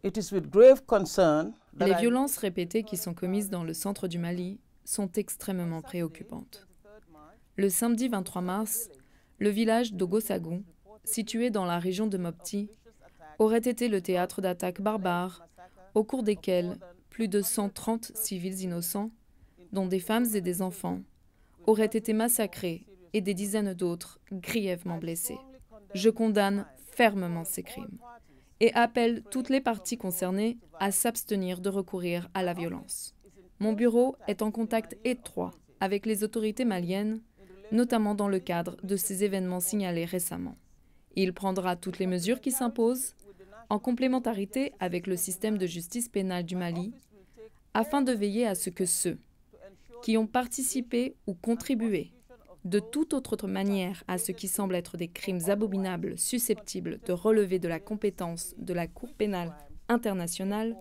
It is with grave concern that Les I violences répétées qui sont commises dans le centre du Mali sont extrêmement préoccupantes. Le samedi 23 mars, le village d'Ogosagou, situé dans la région de Mopti, aurait été le théâtre d'attaques barbares, au cours desquelles plus de 130 civils innocents, dont des femmes et des enfants, auraient été massacrés et des dizaines d'autres grièvement blessés. Je condamne fermement ces crimes et appelle toutes les parties concernées à s'abstenir de recourir à la violence. Mon bureau est en contact étroit avec les autorités maliennes, notamment dans le cadre de ces événements signalés récemment. Il prendra toutes les mesures qui s'imposent, en complémentarité avec le système de justice pénale du Mali, afin de veiller à ce que ceux qui ont participé ou contribué de toute autre manière à ce qui semble être des crimes abominables susceptibles de relever de la compétence de la Cour pénale internationale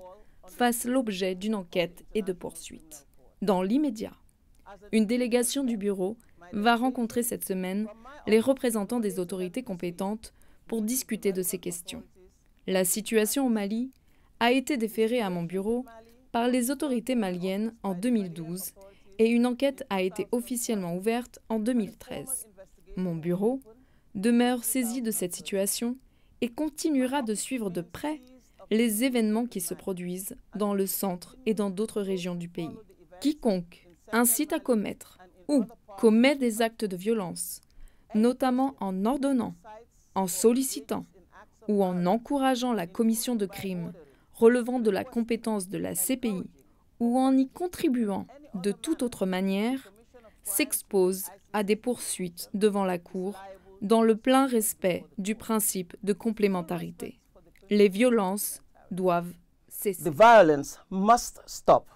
fassent l'objet d'une enquête et de poursuites. Dans l'immédiat, une délégation du bureau va rencontrer cette semaine les représentants des autorités compétentes pour discuter de ces questions. La situation au Mali a été déférée à mon bureau par les autorités maliennes en 2012 et une enquête a été officiellement ouverte en 2013. Mon bureau demeure saisi de cette situation et continuera de suivre de près les événements qui se produisent dans le centre et dans d'autres régions du pays. Quiconque incite à commettre ou commet des actes de violence, notamment en ordonnant, en sollicitant ou en encourageant la commission de crimes relevant de la compétence de la CPI ou en y contribuant de toute autre manière, s'expose à des poursuites devant la Cour dans le plein respect du principe de complémentarité. Les violences doivent cesser. the violence must stop.